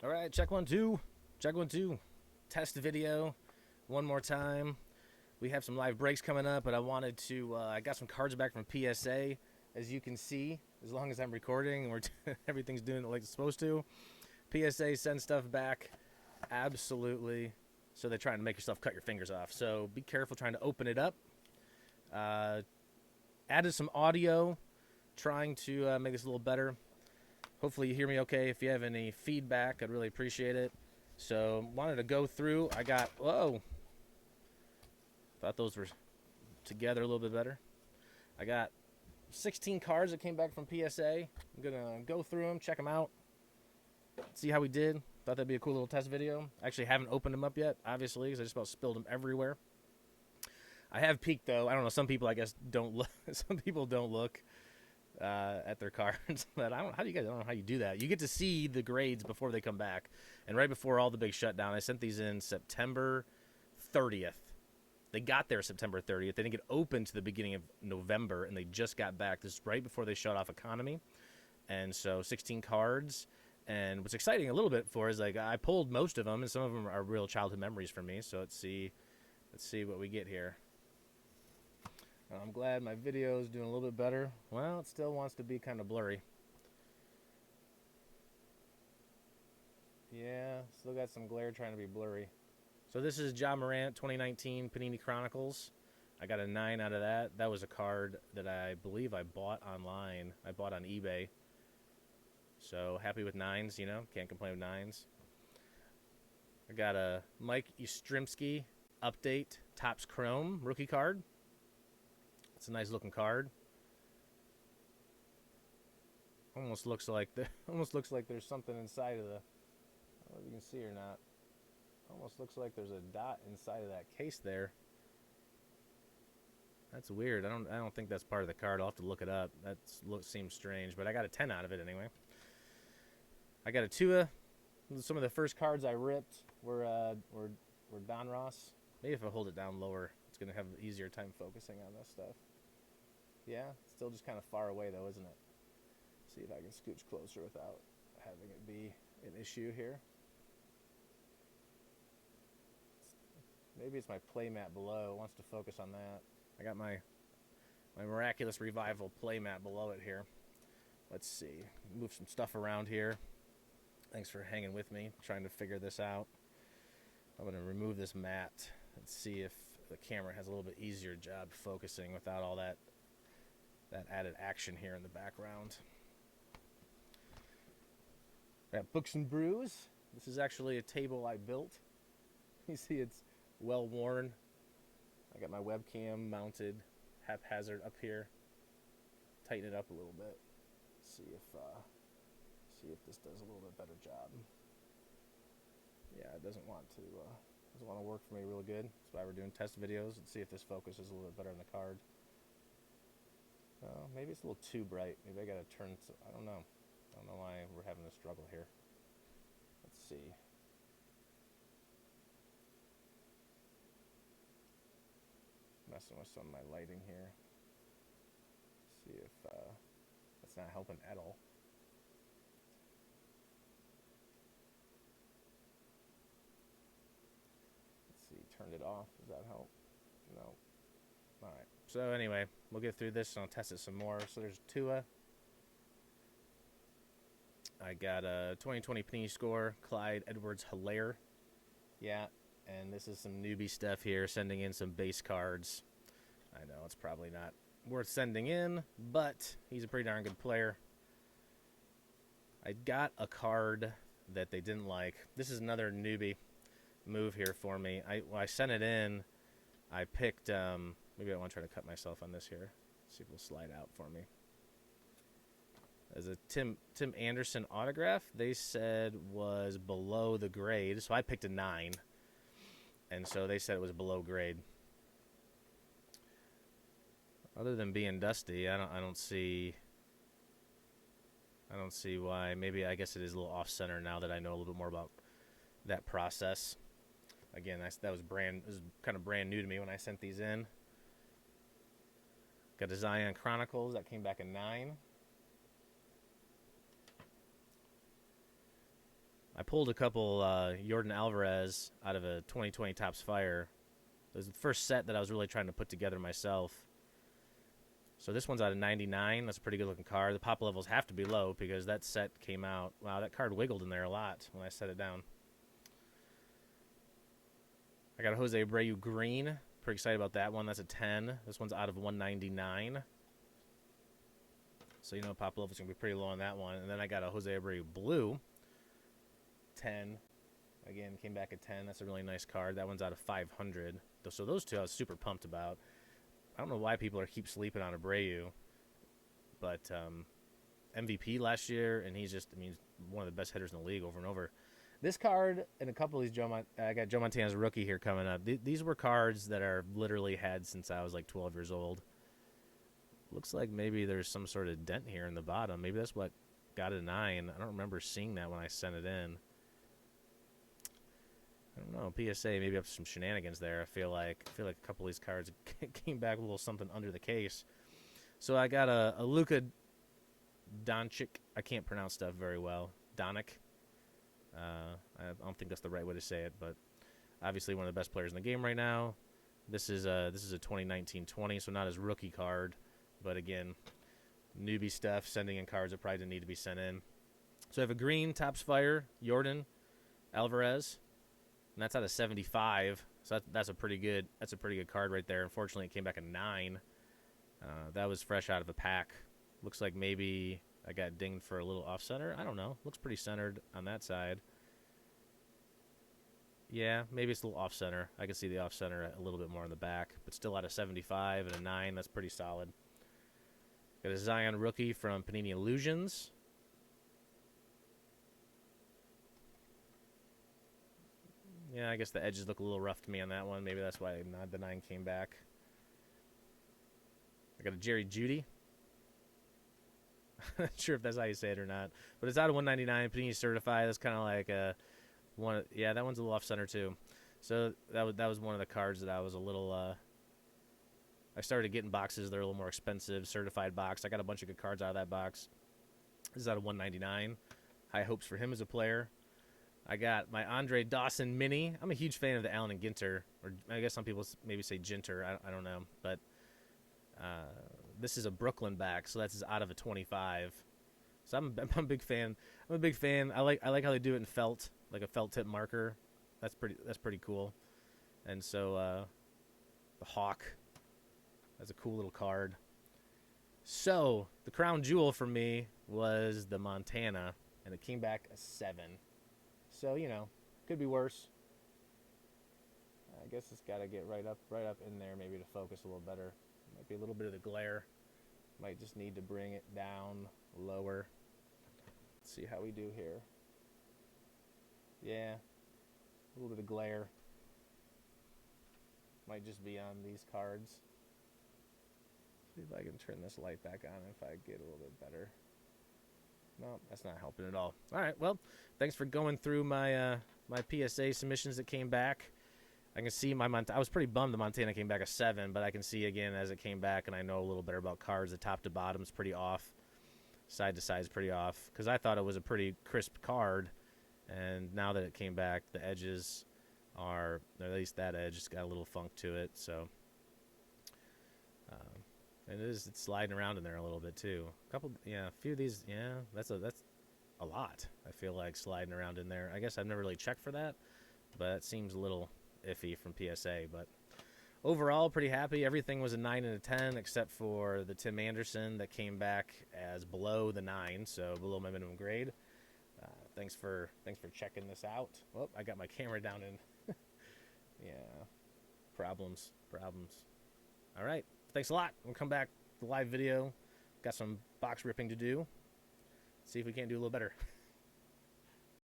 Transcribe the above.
All right, check 1 2. Check 1 2. Test video one more time. We have some live breaks coming up, but I wanted to. I got some cards back from PSA, as you can see. As long as I'm recording and everything's doing it like it's supposed to. PSA sends stuff back, absolutely. So they're trying to make yourself cut your fingers off. So be careful trying to open it up. Added some audio, trying to make this a little better. Hopefully you hear me okay. If you have any feedback, I'd really appreciate it. So wanted to go through. I got, whoa. Thought those were together a little bit better. I got 16 cards that came back from PSA. I'm going to go through them, check them out, see how we did. Thought that'd be a cool little test video. Actually haven't opened them up yet, obviously, because I just about spilled them everywhere. I have peeked, though. I don't know. Some people, I guess, don't look. Some people don't look at their cards. But I don't know how you do that. You get to see the grades before they come back. And right before all the big shutdown, I sent these in September 30th. They got there September 30th. They didn't get open to the beginning of November, and they just got back. This is right before they shut off economy. And so 16 cards. And what's exciting a little bit for is, like, I pulled most of them, and some of them are real childhood memories for me. So let's see what we get here. I'm glad my video is doing a little bit better. Well, it still wants to be kind of blurry. Yeah, still got some glare trying to be blurry. So this is Ja Morant 2019 Panini Chronicles. I got a 9 out of that. That was a card that I believe I bought online. I bought on eBay. So happy with 9s, you know. Can't complain with 9s. I got a Mike Yastrzemski Update Topps Chrome rookie card. It's a nice looking card. Almost looks like there's something inside of the. I don't know if you can see or not. Almost looks like there's a dot inside of that case there. That's weird. I don't think that's part of the card. I'll have to look it up. That seems strange, but I got a 10 out of it anyway. I got a Tua. Some of the first cards I ripped were Don Ross. Maybe if I hold it down lower, it's gonna have an easier time focusing on this stuff. Yeah, still just kind of far away though, isn't it? See if I can scooch closer without having it be an issue here. Maybe it's my playmat below. It wants to focus on that. I got my Miraculous Revival playmat below it here. Let's see. Move some stuff around here. Thanks for hanging with me, trying to figure this out. I'm going to remove this mat and see if the camera has a little bit easier job focusing without all that added action here in the background. I got Books and Brews. This is actually a table I built. You see it's well worn. I got my webcam mounted haphazard up here. Tighten it up a little bit. See if this does a little bit better job. Yeah, it doesn't want to work for me real good. That's why we're doing test videos. Let's see if this focuses a little bit better on the card. Maybe it's a little too bright. Maybe I gotta turn. I don't know. I don't know why we're having a struggle here. Let's see. Messing with some of my lighting here. See if that's not helping at all. Let's see. Turned it off. Does that help? No. All right. So anyway, we'll get through this and I'll test it some more. So there's Tua. I got a 2020 Panini score, Clyde Edwards-Helaire. Yeah, and this is some newbie stuff here, sending in some base cards. I know it's probably not worth sending in, but he's a pretty darn good player. I got a card that they didn't like. This is another newbie move here for me. When I sent it in, I picked, maybe I want to try to cut myself on this here. See if it'll slide out for me. As a Tim Anderson autograph, they said was below the grade, so I picked a 9. And so they said it was below grade. Other than being dusty, I don't see why. Maybe I guess it is a little off center now that I know a little bit more about that process. Again, that was kind of brand new to me when I sent these in. Got a Zion Chronicles that came back a 9. I pulled a couple Jordan Alvarez out of a 2020 Topps Fire. It was the first set that I was really trying to put together myself. So this one's out of 99. That's a pretty good looking card. The pop levels have to be low because that set came out. Wow, that card wiggled in there a lot when I set it down. I got a Jose Abreu green. Pretty excited about that one. That's a 10. This one's out of 199. So, you know, pop level's going to be pretty low on that one. And then I got a Jose Abreu blue. 10. Again, came back at 10. That's a really nice card. That one's out of 500. So those two I was super pumped about. I don't know why people keep sleeping on Abreu. But MVP last year, and he's just, I mean, one of the best hitters in the league over and over. This card and a couple of these I got Joe Montana's rookie here coming up. These were cards that are literally had since I was like 12 years old. Looks like maybe there's some sort of dent here in the bottom. Maybe that's what got a 9. I don't remember seeing that when I sent it in. I don't know. PSA maybe up to some shenanigans there. I feel like a couple of these cards came back with a little something under the case. So I got a Luka Doncic. I can't pronounce stuff very well. Doncic. I don't think that's the right way to say it, but obviously one of the best players in the game right now. This is a 2019-20, so not his rookie card, but again, newbie stuff, sending in cards that probably didn't need to be sent in. So I have a green Topps Fire, Jordan Alvarez, and that's out of 75. So that's a pretty good card right there. Unfortunately, it came back a 9. That was fresh out of a pack. Looks like maybe I got dinged for a little off center. I don't know. Looks pretty centered on that side. Yeah, maybe it's a little off center. I can see the off center a little bit more in the back, but still out of 75 and a 9. That's pretty solid. Got a Zion rookie from Panini Illusions. Yeah, I guess the edges look a little rough to me on that one. Maybe that's why the 9 came back. I got a Jerry Jeudy. Not sure if that's how you say it or not, but it's out of 199. Panini certified. That's kind of like a one. Yeah, that one's a little off center too. So that was one of the cards that I was a little. I started getting boxes. They're a little more expensive. Certified box. I got a bunch of good cards out of that box. This is out of 199. High hopes for him as a player. I got my Andre Dawson mini. I'm a huge fan of the Allen and Ginter, or I guess some people maybe say Ginter. I don't know, but. This is a Brooklyn back, so that's out of a 25. So I'm a big fan. I'm a big fan. I like how they do it in felt, like a felt tip marker. That's pretty cool. And so the Hawk, that's a cool little card. So the crown jewel for me was the Montana, and it came back a 7. So you know, could be worse. I guess it's got to get right up in there, maybe to focus a little better. Might be a little bit of the glare. Might just need to bring it down lower. Let's see how we do here. Yeah, a little bit of glare. Might just be on these cards. See if I can turn this light back on if I get a little bit better. No, that's not helping at all. All right, well, thanks for going through my my PSA submissions that came back. I can see I was pretty bummed the Montana came back a 7, but I can see again as it came back, and I know a little better about cards. The top to bottom is pretty off. Side to side is pretty off. Because I thought it was a pretty crisp card, and now that it came back, the edges are, or at least that edge, has got a little funk to it. So, and it's sliding around in there a little bit too. A few of these, yeah, that's a lot. I feel like sliding around in there. I guess I've never really checked for that, but it seems a little iffy from PSA, but overall pretty happy. Everything was a 9 and a 10 except for the Tim Anderson that came back as below the 9, so below my minimum grade. Thanks for checking this out. Well, I got my camera down in yeah, problems. All right, thanks a lot. We'll come back to the live video. Got some box ripping to do. See if we can't do a little better.